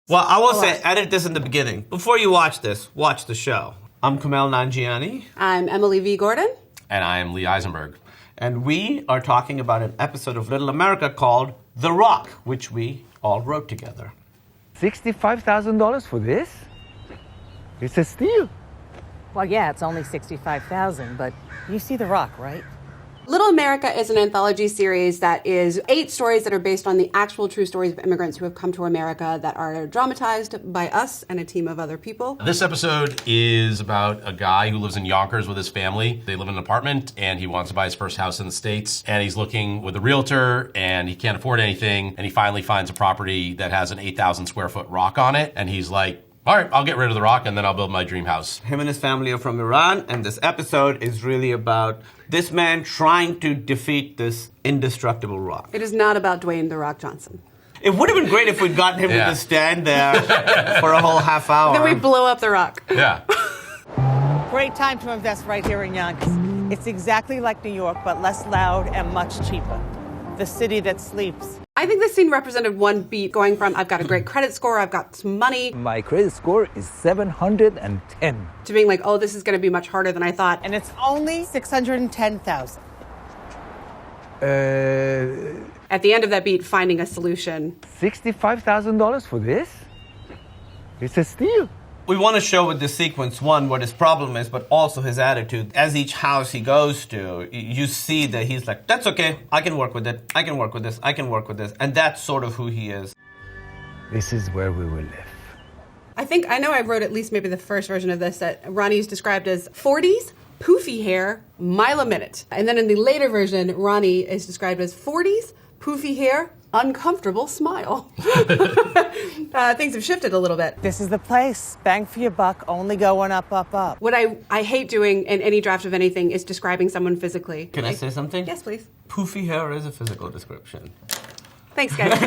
Well, I will say, edit this in the beginning. Before you watch this, watch the show. I'm Kumail Nanjiani. I'm Emily V. Gordon. And I am Lee Eisenberg. And we are talking about an episode of Little America called The Rock, which we all wrote together. $65,000 for this? It's a steal. Well, yeah, it's only $65,000, but you see The Rock, right? Little America is an anthology series that is 8 stories that are based on the actual true stories of immigrants who have come to America that are dramatized by us and a team of other people. This episode is about a guy who lives in Yonkers with his family. They live in an apartment, and he wants to buy his first house in the States. And he's looking with a realtor, and he can't afford anything. And he finally finds a property that has an 8,000 square foot rock on it. And he's like, all right, I'll get rid of the rock, and then I'll build my dream house. Him and his family are from Iran, and this episode is really about this man trying to defeat this indestructible rock. It is not about Dwayne "The Rock" Johnson. It would have been great if we'd gotten him to just stand there for a whole half hour. Then we blow up the rock. Yeah. Great time to invest right here in Yonkers. It's exactly like New York, but less loud and much cheaper. The city that sleeps. I think this scene represented one beat going from I've got a great credit score, I've got some money, My credit score is 710. to being like, oh, this is going to be much harder than I thought. And it's only $610,000. At the end of that beat, finding a solution. $65,000 for this? It's a steal. We want to show with this sequence, one, what his problem is, but also his attitude. As each house he goes to, you see that he's like, that's okay, I can work with it, I can work with this, I can work with this. And that's sort of who he is. This is where we will live. I know I wrote at least maybe the first version of this that Ronnie's described as 40s, poofy hair, mile a minute. And then in the later version, Ronnie is described as 40s, poofy hair, uncomfortable smile. Things have shifted a little bit. This is the place. Bang for your buck, only going up, up, up. What I hate doing in any draft of anything is describing someone physically. Can I say something? Yes, please. Poofy hair is a physical description. Thanks, guys.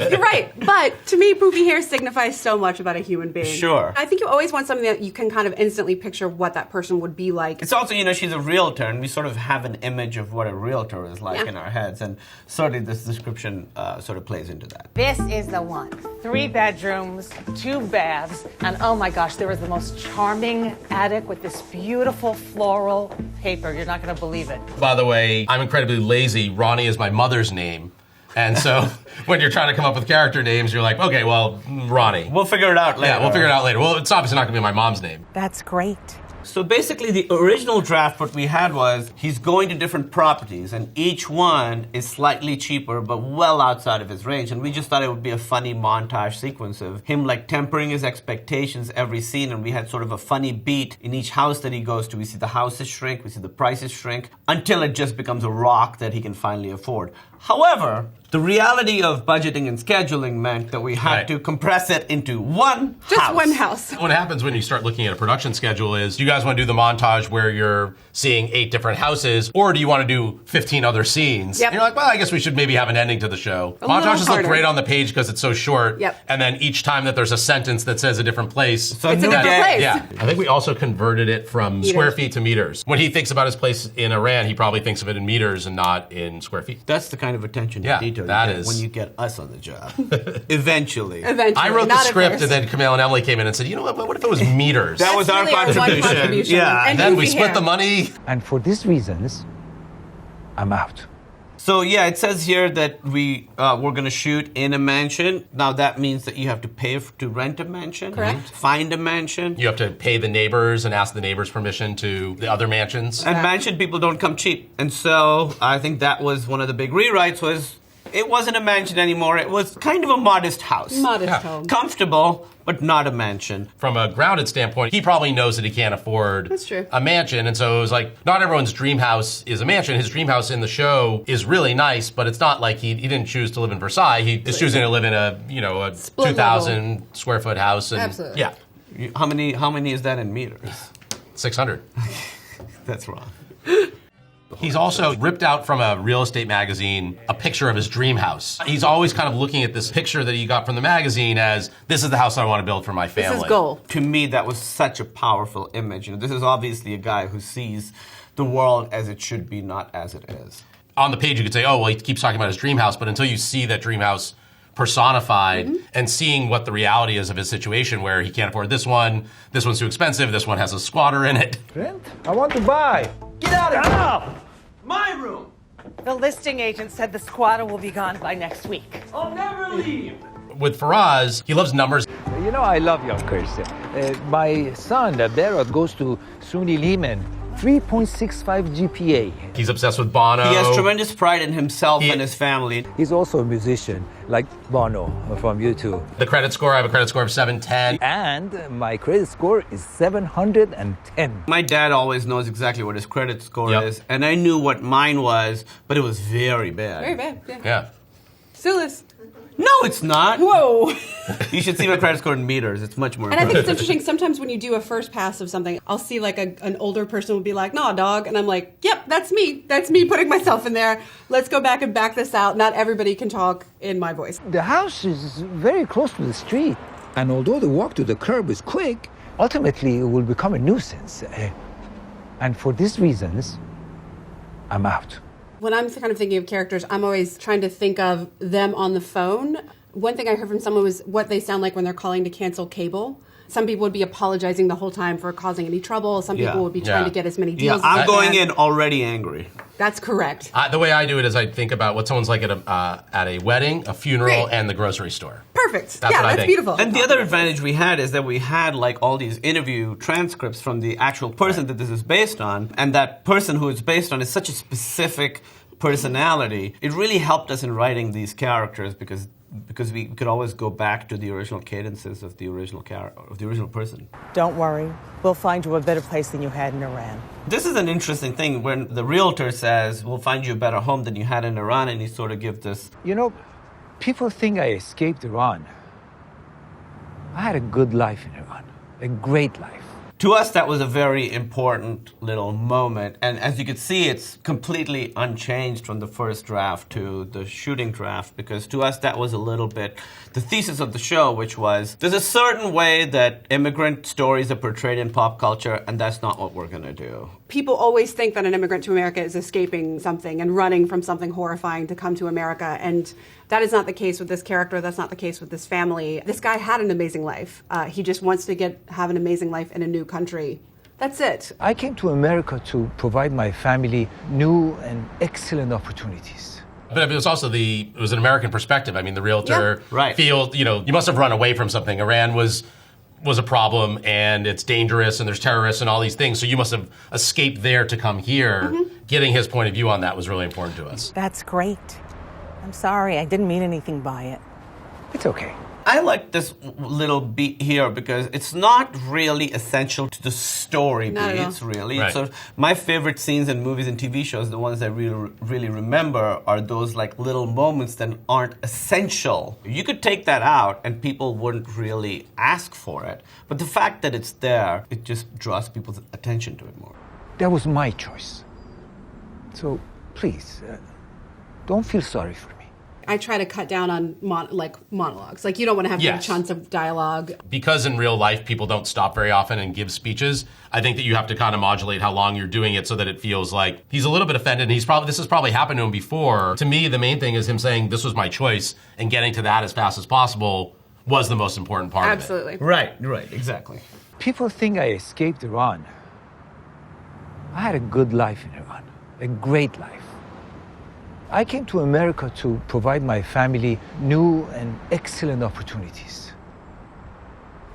You're right. But to me, poofy hair signifies so much about a human being. Sure. I think you always want something that you can kind of instantly picture what that person would be like. It's also, she's a realtor, and we sort of have an image of what a realtor is like in our heads, and certainly this description sort of plays into that. This is the one. 3 bedrooms, 2 baths, and oh my gosh, there is the most charming attic with this beautiful floral paper. You're not going to believe it. By the way, I'm incredibly lazy. Ronnie is my mother's name. And so when you're trying to come up with character names, you're like, okay, well, Ronnie. We'll figure it out later. Yeah, we'll figure it out later. Well, it's obviously not going to be my mom's name. That's great. So basically, the original draft, what we had was he's going to different properties, and each one is slightly cheaper, but well outside of his range. And we just thought it would be a funny montage sequence of him like tempering his expectations every scene, and we had sort of a funny beat in each house that he goes to. We see the houses shrink, we see the prices shrink, until it just becomes a rock that he can finally afford. However, the reality of budgeting and scheduling meant that we had to compress it into one house. Just one house. What happens when you start looking at a production schedule is, do you guys want to do the montage where you're seeing 8 different houses, or do you want to do 15 other scenes? Yep. And you're like, well, I guess we should maybe have an ending to the show. Montages look great on the page because it's so short. Yep. And then each time that there's a sentence that says a different place. So It's a different place. Yeah. I think we also converted it from square feet to meters. When he thinks about his place in Iran, he probably thinks of it in meters and not in square feet. That's the kind of attention to Yeah, detail that you get is. when you get us on the job. Eventually. I wrote the not at script, first. and then Kumail and Emily came in and said, you know what if it was meters? That was That's our really our one contribution. contribution. Yeah. And then we poofy split hair. the money. And for these reasons, I'm out. So yeah, it says here that we're going to shoot in a mansion. Now that means that you have to pay to rent a mansion. Correct. Find a mansion. You have to pay the neighbors and ask the neighbors' permission to the other mansions. And mansion people don't come cheap. And so I think that was one of the big rewrites was it wasn't a mansion anymore. It was kind of a modest house. Modest home. Comfortable, but not a mansion. From a grounded standpoint, he probably knows that he can't afford That's true. a mansion. And so it was like, not everyone's dream house is a mansion. His dream house in the show is really nice, but it's not like he didn't choose to live in Versailles. He is choosing to live in a 2,000 square foot house. And Absolutely. Yeah. How many is that in meters? 600. That's wrong. He's also ripped out from a real estate magazine a picture of his dream house. He's always kind of looking at this picture that he got from the magazine as, this is the house I want to build for my family. This is goal. To me, that was such a powerful image. This is obviously a guy who sees the world as it should be, not as it is. On the page, you could say, oh, well, he keeps talking about his dream house, but until you see that dream house personified and seeing what the reality is of his situation where he can't afford this one's too expensive, this one has a squatter in it. Rent? I want to buy. Get out of here! My room! The listing agent said the squatter will be gone by next week. I'll never leave! With Faraz, he loves numbers. You know, I love youngsters. My son, Berat, goes to SUNY Lehman. 3.65 GPA. He's obsessed with Bono. He has tremendous pride in himself and his family. He's also a musician, like Bono from U2. The credit score, I have a credit score of 710. And my credit score is 710. My dad always knows exactly what his credit score Yep. is, and I knew what mine was, but it was very bad. Very bad. Yeah. Yeah. Still is. No, it's not. Whoa. You should see my credit score in meters. It's much more And I think impressive. it's interesting, sometimes when you do a first pass of something, I'll see like an older person will be like, nah, dog. And I'm like, yep, that's me. That's me putting myself in there. Let's go back and back this out. Not everybody can talk in my voice. The house is very close to the street. And although the walk to the curb is quick, ultimately it will become a nuisance. And for these reasons, I'm out. When I'm kind of thinking of characters, I'm always trying to think of them on the phone. One thing I heard from someone was what they sound like when they're calling to cancel cable. Some people would be apologizing the whole time for causing any trouble. Some people would be trying to get as many deals as I'm they going can. in already angry. That's correct. The way I do it is I think about what someone's like at a wedding, a funeral, Great. and the grocery store. Perfect. That's yeah, what I that's think. beautiful. And the other advantage we had is that we had like all these interview transcripts from the actual person that this is based on, and that person who it's based on is such a specific personality. It really helped us in writing these characters because we could always go back to the original cadences of the original person. Don't worry. We'll find you a better place than you had in Iran. This is an interesting thing when the realtor says, we'll find you a better home than you had in Iran, and he sort of gives this. You know, people think I escaped Iran. I had a good life in Iran, a great life. To us, that was a very important little moment. And as you can see, it's completely unchanged from the first draft to the shooting draft, because to us, that was a little bit the thesis of the show, which was there's a certain way that immigrant stories are portrayed in pop culture, and that's not what we're going to do. People always think that an immigrant to America is escaping something and running from something horrifying to come to America. And that is not the case with this character. That's not the case with this family. This guy had an amazing life. He just wants to have an amazing life in a new country. That's it. I came to America to provide my family new and excellent opportunities. But it was also it was an American perspective. I mean, the realtor Right. feels, you must have run away from something. Iran was a problem, and it's dangerous, and there's terrorists and all these things. So you must have escaped there to come here. Getting his point of view on that was really important to us. That's great. I'm sorry, I didn't mean anything by it. It's okay. I like this little beat here because it's not really essential to the story Not at all. beats, really. Right. So my favorite scenes in movies and TV shows, the ones I really remember, are those like little moments that aren't essential. You could take that out and people wouldn't really ask for it. But the fact that it's there, it just draws people's attention to it more. That was my choice. So please, don't feel sorry for me. I try to cut down on monologues. Like, you don't want to have big Yes. chunks of dialogue. Because in real life, people don't stop very often and give speeches, I think that you have to kind of modulate how long you're doing it so that it feels like he's a little bit offended, and this has probably happened to him before. To me, the main thing is him saying, this was my choice, and getting to that as fast as possible was the most important part of it. Absolutely. Right, exactly. People think I escaped Iran. I had a good life in Iran, a great life. I came to America to provide my family new and excellent opportunities.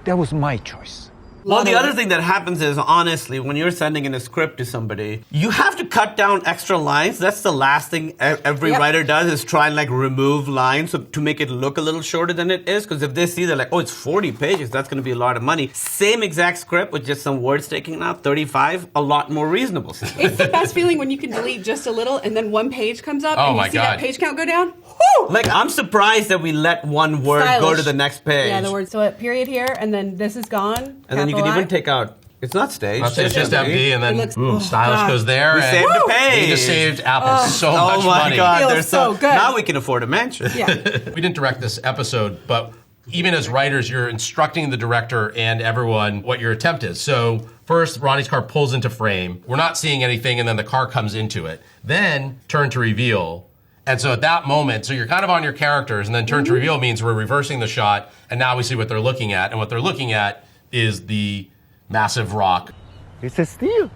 That was my choice. Well, the other thing that happens is, honestly, when you're sending in a script to somebody, you have to cut down extra lines. That's the last thing every writer does, is try and like remove lines to make it look a little shorter than it is. Because if they see, they're like, oh, it's 40 pages, that's going to be a lot of money. Same exact script with just some words taken out, 35, a lot more reasonable. It's the best feeling when you can delete just a little and then one page comes up and my you see God. that page count go down. Woo! Like, I'm surprised that we let one word go Stylish. to the next page. Yeah, the word. So a period here, and then this is gone. And then you can capital even I. take out, it's not staged. It's just empty, and then It looks- boom, oh, stylish God. goes there. We and saved the page. We just saved Apple so much Oh my money. God, Feels they're so good. Now we can afford a mansion. Yeah. We didn't direct this episode, but even as writers, you're instructing the director and everyone what your attempt is. So first, Ronnie's car pulls into frame. We're not seeing anything, and then the car comes into it. Then, turn to reveal. And so at that moment, so you're kind of on your characters, and then turn to reveal means we're reversing the shot, and now we see what they're looking at. And what they're looking at is the massive rock. It's a steal.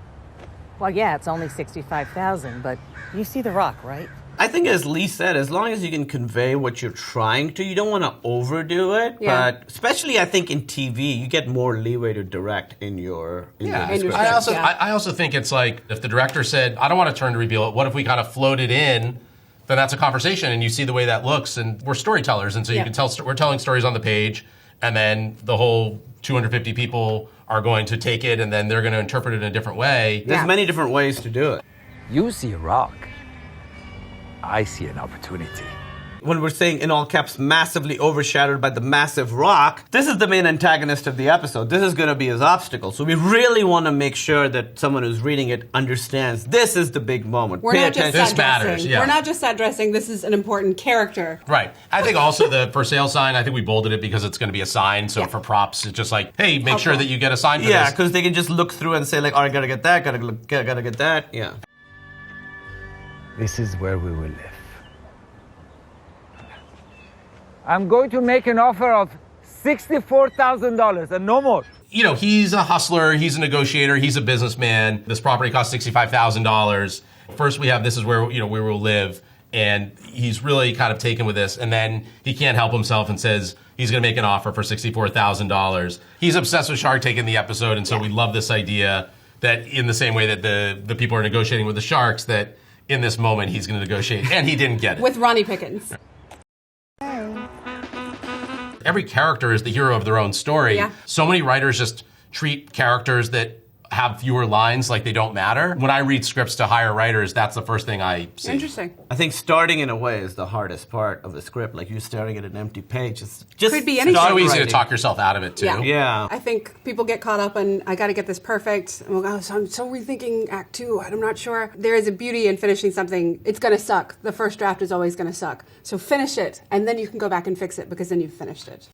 Well, yeah, it's only $65,000, but you see the rock, right? I think, as Lee said, as long as you can convey what you're trying to, you don't want to overdo it. Yeah. But especially, I think, in TV, you get more leeway to direct in your in your script. I also think it's like, if the director said, I don't want to turn to reveal it, what if we kind of float it in? Then that's a conversation, and you see the way that looks, and we're storytellers, and so you can tell, we're telling stories on the page, and then the whole 250 people are going to take it, and then they're going to interpret it in a different way. There's many different ways to do it. You see a rock. I see an opportunity. When we're saying, in all caps, massively overshadowed by the massive rock, this is the main antagonist of the episode. This is going to be his obstacle. So we really want to make sure that someone who's reading it understands this is the big moment. We're Pay not just attention. set This matters, dressing. yeah. We're not just set dressing. This is an important character. Right. I think also the for sale sign, I think we bolded it because it's going to be a sign. So for props, it's just like, hey, make sure that you get a sign for Yeah, this. because they can just look through and say, like, all right, gotta get that, gotta get that. Yeah. This is where we will live. I'm going to make an offer of $64,000 and no more. You know, he's a hustler, he's a negotiator, he's a businessman. This property costs $65,000. First we have this is where, you know, where we'll live. And he's really kind of taken with this. And then he can't help himself and says he's going to make an offer for $64,000. He's obsessed with Shark Tank in the episode. And so we love this idea that in the same way that the people are negotiating with the sharks, that in this moment he's going to negotiate. And he didn't get it. With Ronnie Pickens. Every character is the hero of their own story. Yeah. So many writers just treat characters that have fewer lines like they don't matter. When I read scripts to hire writers, that's the first thing I see. Interesting. I think starting in a way is the hardest part of the script. Like you staring at an empty page. It's just Could be It's anything. so easy to writing. talk yourself out of it too. Yeah. Yeah. I think people get caught up in, I got to get this perfect. And we'll go, so I'm so rethinking Act 2. I'm not sure. There is a beauty in finishing something. It's going to suck. The first draft is always going to suck. So finish it, and then you can go back and fix it because then you've finished it.